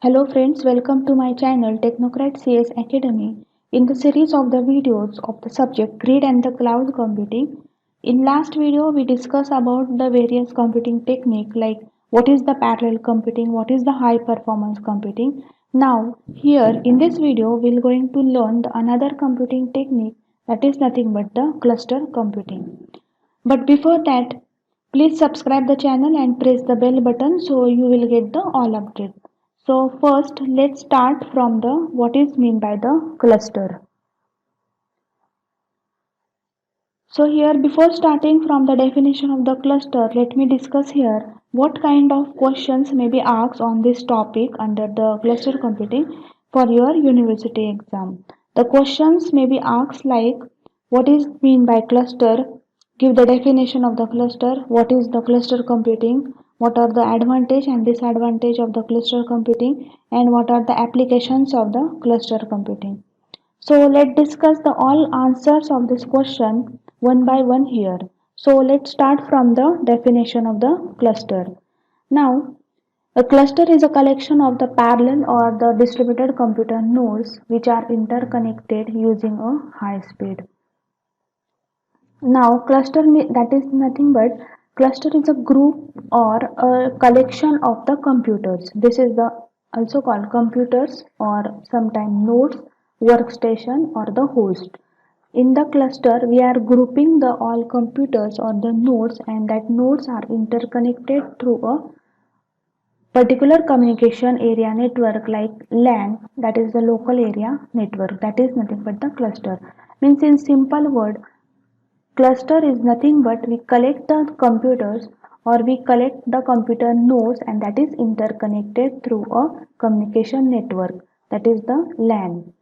Hello friends, welcome to my channel Technocrat CS Academy. In the series of the videos of the subject Grid and the Cloud Computing, in last video we discussed about the various computing technique like what is the parallel computing, what is the high performance computing. Now here in this video we are going to learn the another computing technique that is nothing but the cluster computing. But before that, please subscribe the channel and press the bell button so you will get the all update. So first let's start from the what is mean by the cluster. So here before starting from the definition of the cluster, let me discuss here what kind of questions may be asked on this topic under the cluster computing for your university exam. The questions may be asked like what is mean by cluster, give the definition of the cluster, what is the cluster computing, what are the advantage and disadvantage of the cluster computing, and what are the applications of the cluster computing. So let's discuss the all answers of this question one by one here. So let's start from the definition of the cluster. Now, a cluster is a collection of the parallel or the distributed computer nodes which are interconnected using a high speed. Now, that is nothing but cluster is a group or a collection of the computers. This is the also called computers or sometimes nodes, workstation or the host. In the cluster, we are grouping the all computers or the nodes, and that nodes are interconnected through a particular communication area network like LAN, that is the local area network, that is nothing but the cluster. Means in simple word, cluster is nothing but we collect the computers or we collect the computer nodes, and that is interconnected through a communication network, that is the LAN.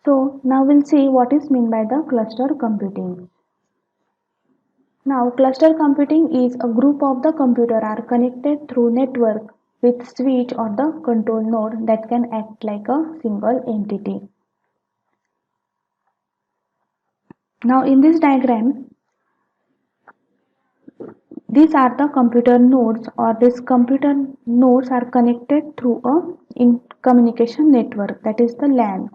So now we'll see what is meant by the cluster computing. Now cluster computing is a group of the computer are connected through network with switch or the control node that can act like a single entity. Now in this diagram, these are the computer nodes or these computer nodes are connected through a communication network, that is the LAN.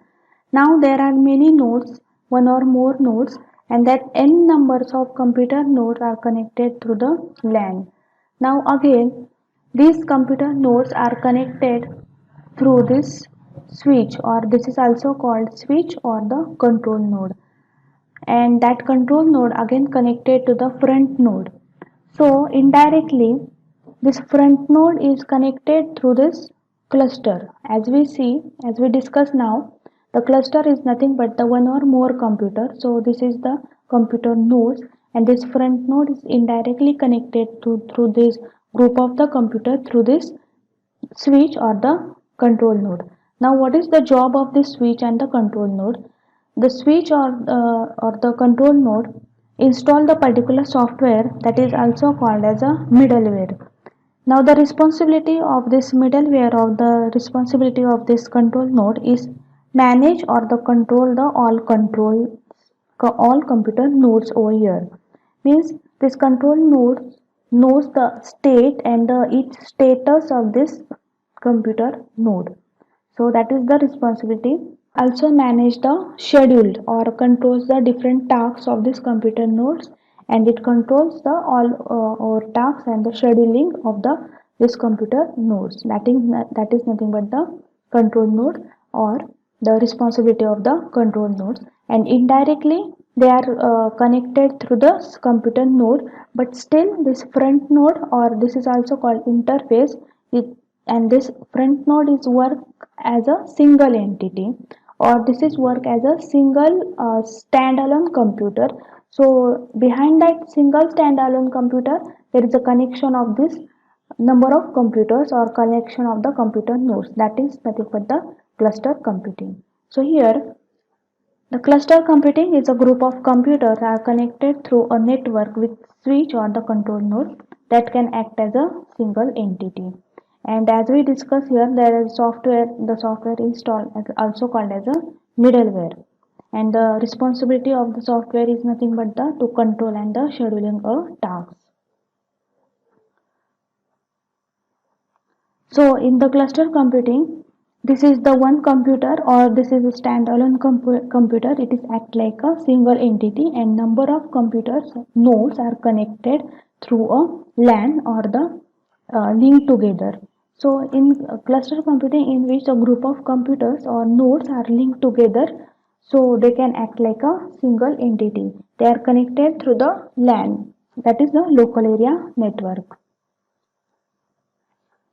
Now there are many nodes, one or more nodes, and that n numbers of computer nodes are connected through the LAN. Now again these computer nodes are connected through this switch, or this is also called switch or the control node, and that control node again connected to the front node. So indirectly this front node is connected through this cluster. As we see, as we discuss now, the cluster is nothing but the one or more computer. So this is the computer nodes, and this front node is indirectly connected through this group of the computer through this switch or the control node. Now what is the job of this switch and the control node? The switch or the control node install the particular software that is also called as a middleware. Now the responsibility of this middleware or the responsibility of this control node is manage or the control all computer nodes over here. Means this control node knows the state and the each status of this computer node. So that is the responsibility. Also manage the schedule or controls the different tasks of this computer nodes, and it controls the all or tasks and the scheduling of the this computer nodes. That is nothing but the control node or the responsibility of the control nodes, and indirectly they are connected through the computer node, but still this front node or this is also called interface it, and this front node is work as a single entity, or this is work as a single standalone computer. So behind that single standalone computer there is a connection of this number of computers or connection of the computer nodes, that is nothing but the cluster computing. So here the cluster computing is a group of computers are connected through a network with switch or the control node that can act as a single entity. And as we discuss here, there is software, the software installed as also called as a middleware. And the responsibility of the software is nothing but the to control and the scheduling a tasks. So in the cluster computing, this is the one computer or this is a standalone computer. It is act like a single entity and number of computers nodes are connected through a LAN or the link together. So in cluster computing, in which a group of computers or nodes are linked together, so they can act like a single entity. They are connected through the LAN, that is the local area network.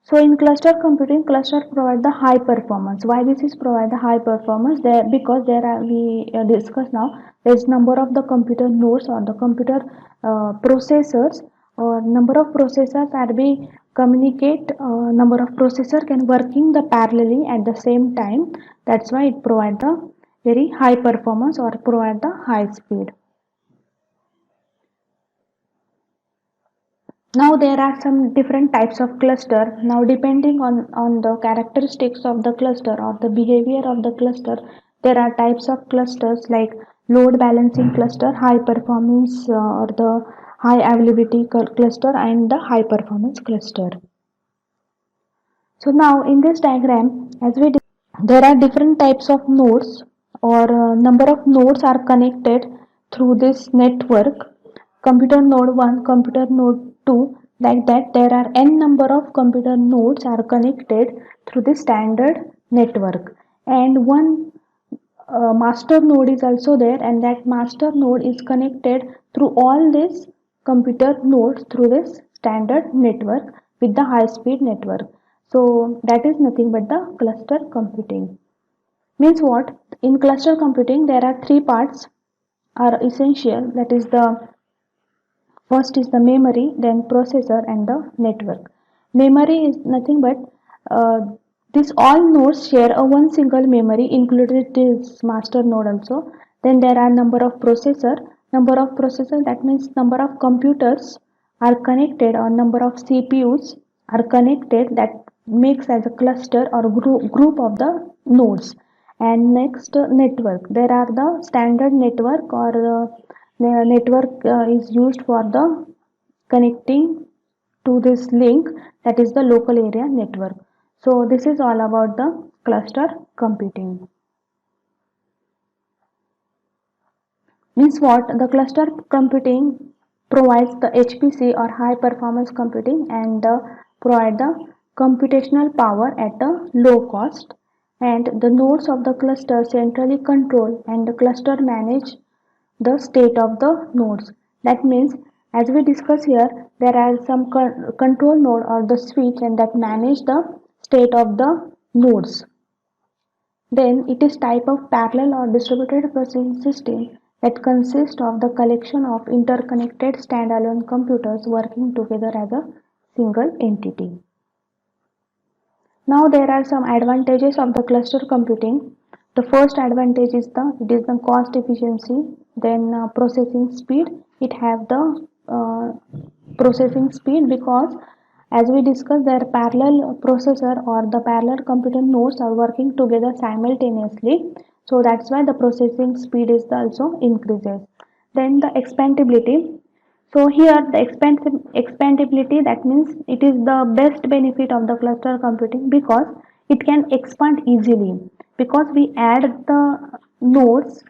So in cluster computing, cluster provide the high performance. Why this is provide the high performance? There, because there are, we discuss now, there is number of the computer nodes or the computer processors, or number of processors are be communicate, number of processor can working the parallelly at the same time. That's why it provide the very high performance or provide the high speed. Now there are some different types of cluster. Now depending on the characteristics of the cluster or the behavior of the cluster, there are types of clusters like load balancing cluster, high performance or the high availability cluster, and the high performance cluster. So now in this diagram, as we there are different types of nodes or number of nodes are connected through this network. Computer node 1, computer node 2, like that there are n number of computer nodes are connected through the standard network, and one master node is also there, and that master node is connected through all these computer nodes through this standard network with the high speed network. So that is nothing but the cluster computing. Means what? In cluster computing there are three parts are essential, that is the first is the memory, then processor and the network. Memory is nothing but uh, this all nodes share a one single memory included this master node also. Then there are number of processor, that means number of computers are connected or number of CPUs are connected, that makes as a cluster or group of the nodes. And next network, there are the standard network or network is used for the connecting to this link, that is the local area network. So this is all about the cluster computing. Means what? The cluster computing provides the HPC or high performance computing and provide the computational power at a low cost, and the nodes of the cluster centrally control and the cluster manage the state of the nodes. That means, as we discuss here, there are some control node or the switch and that manage the state of the nodes. Then it is type of parallel or distributed processing system that consists of the collection of interconnected standalone computers working together as a single entity. Now there are some advantages of the cluster computing. The first advantage is the cost efficiency, then processing speed. It have the processing speed because, as we discussed, their parallel processor or the parallel computer nodes are working together simultaneously. So that's why the processing speed is also increases. Then the expandability. So here the expandability, that means it is the best benefit of the cluster computing because it can expand easily, because we add the nodes,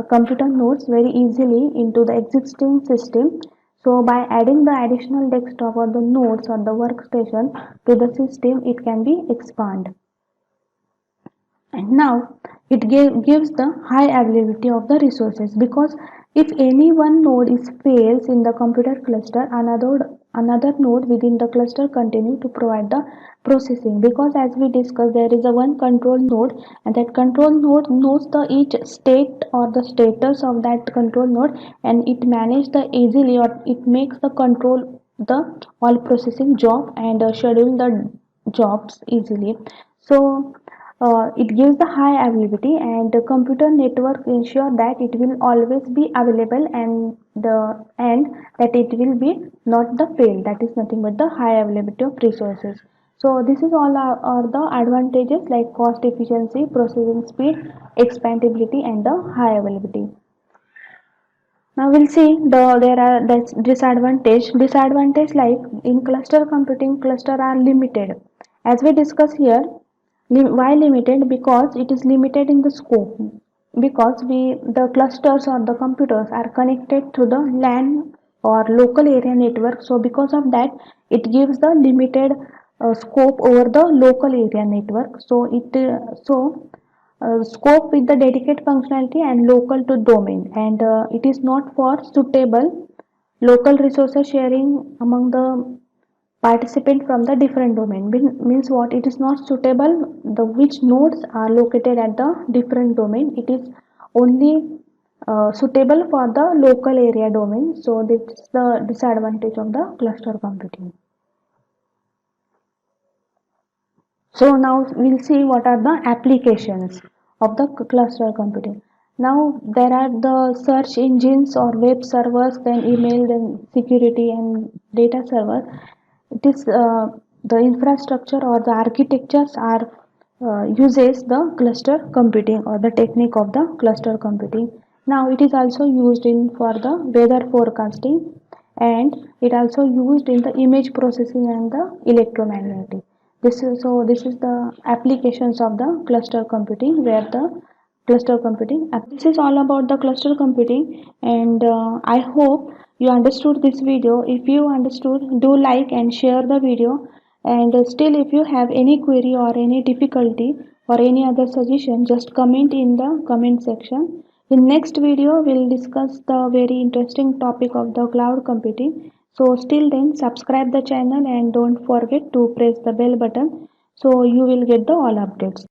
computer nodes very easily into the existing system. So by adding the additional desktop or the nodes or the workstation to the system, it can be expanded. And now it gives the high availability of the resources, because if any one node is fails in the computer cluster, another node within the cluster continue to provide the processing, because as we discussed there is a one control node, and that control node knows the each state or the status of that control node, and it manage the easily, or it makes the control the all processing job and schedule the jobs easily. So it gives the high availability, and the computer network ensure that it will always be available, and that it will be not the fail, that is nothing but the high availability of resources. So this is all are the advantages like cost efficiency, processing speed, expandability and the high availability. Now we'll see there are the disadvantage like in cluster computing, cluster are limited. As we discuss here, Why limited? Because it is limited in the scope, because the clusters or the computers are connected through the LAN or local area network. So because of that, it gives the limited scope over the local area network. So scope with the dedicated functionality and local to domain, and it is not for suitable local resources sharing among the participant from the different domain. Means what? It is not suitable the which nodes are located at the different domain. It is only suitable for the local area domain. So this is the disadvantage of the cluster computing. So now we'll see what are the applications of the cluster computing. Now there are the search engines or web servers, then email, then security and data server. It is the infrastructure or the architectures are uses the cluster computing or the technique of the cluster computing. Now it is also used in for the weather forecasting, and it also used in the image processing and the electromagnetic. This is the applications of the cluster computing, where the cluster computing. This is all about the cluster computing, and I hope you understood this video. If you understood, do like and share the video. And still, if you have any query or any difficulty or any other suggestion, just comment in the comment section. In next video, we'll discuss the very interesting topic of the cloud computing. So still then, subscribe the channel and don't forget to press the bell button, so you will get the all updates.